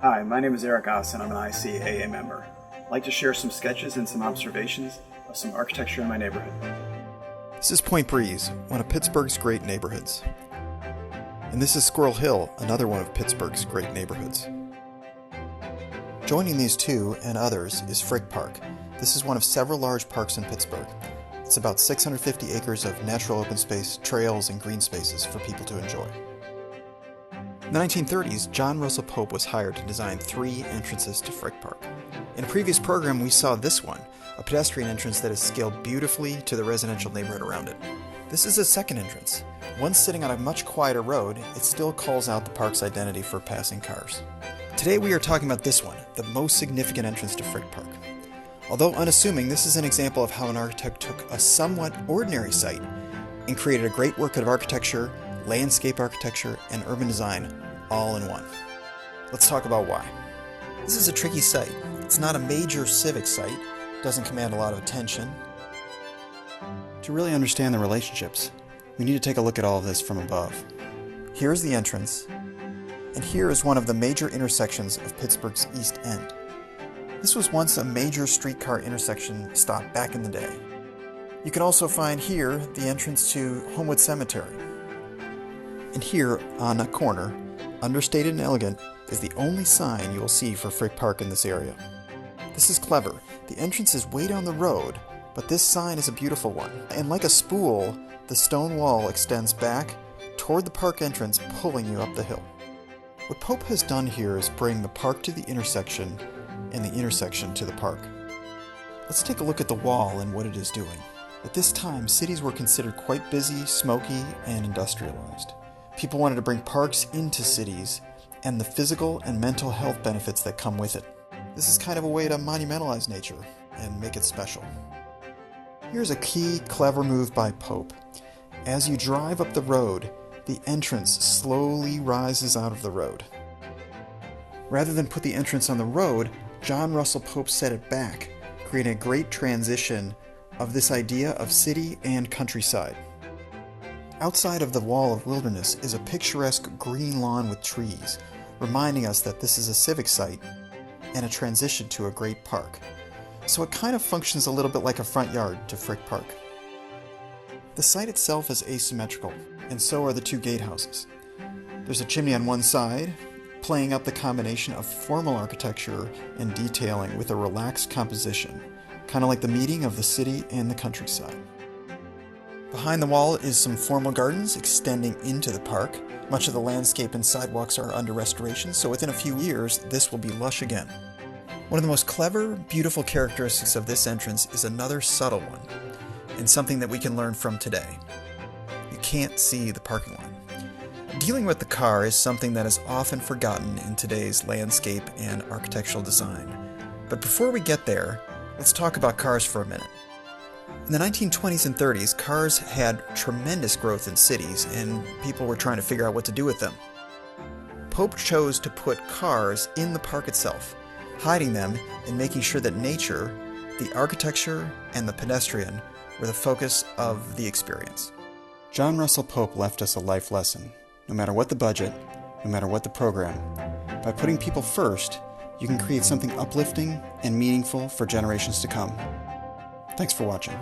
Hi, my name is Eric Osth and I'm an ICAA member. I'd like to share some sketches and some observations of some architecture in my neighborhood. This is Point Breeze, one of Pittsburgh's great neighborhoods. And this is Squirrel Hill, another one of Pittsburgh's great neighborhoods. Joining these two and others is Frick Park. This is one of several large parks in Pittsburgh. It's about 650 acres of natural open space, trails, and green spaces for people to enjoy. In the 1930s, John Russell Pope was hired to design 3 entrances to Frick Park. In a previous program, we saw this one, a pedestrian entrance that is scaled beautifully to the residential neighborhood around it. This is a second entrance. Once sitting on a much quieter road, it still calls out the park's identity for passing cars. Today we are talking about this one, the most significant entrance to Frick Park. Although unassuming, this is an example of how an architect took a somewhat ordinary site and created a great work of architecture, landscape architecture, and urban design all in one. Let's talk about why. This is a tricky site. It's not a major civic site, doesn't command a lot of attention. To really understand the relationships, we need to take a look at all of this from above. Here's the entrance, and here is one of the major intersections of Pittsburgh's East End. This was once a major streetcar intersection stop back in the day. You can also find here the entrance to Homewood Cemetery. And here, on a corner, understated and elegant, is the only sign you will see for Frick Park in this area. This is clever. The entrance is way down the road, but this sign is a beautiful one. And like a spool, the stone wall extends back toward the park entrance, pulling you up the hill. What Pope has done here is bring the park to the intersection and the intersection to the park. Let's take a look at the wall and what it is doing. At this time, cities were considered quite busy, smoky, and industrialized. People wanted to bring parks into cities and the physical and mental health benefits that come with it. This is kind of a way to monumentalize nature and make it special. Here's a key, clever move by Pope. As you drive up the road, the entrance slowly rises out of the road. Rather than put the entrance on the road, John Russell Pope set it back, creating a great transition of this idea of city and countryside. Outside of the wall of wilderness is a picturesque green lawn with trees, reminding us that this is a civic site and a transition to a great park. So it kind of functions a little bit like a front yard to Frick Park. The site itself is asymmetrical, and so are the 2 gatehouses. There's a chimney on one side, playing up the combination of formal architecture and detailing with a relaxed composition, kind of like the meeting of the city and the countryside. Behind the wall is some formal gardens extending into the park. Much of the landscape and sidewalks are under restoration, so within a few years, this will be lush again. One of the most clever, beautiful characteristics of this entrance is another subtle one, and something that we can learn from today. You can't see the parking lot. Dealing with the car is something that is often forgotten in today's landscape and architectural design. But before we get there, let's talk about cars for a minute. In the 1920s and 30s, cars had tremendous growth in cities, and people were trying to figure out what to do with them. Pope chose to put cars in the park itself, hiding them and making sure that nature, the architecture, and the pedestrian were the focus of the experience. John Russell Pope left us a life lesson. No matter what the budget, no matter what the program, by putting people first, you can create something uplifting and meaningful for generations to come. Thanks for watching.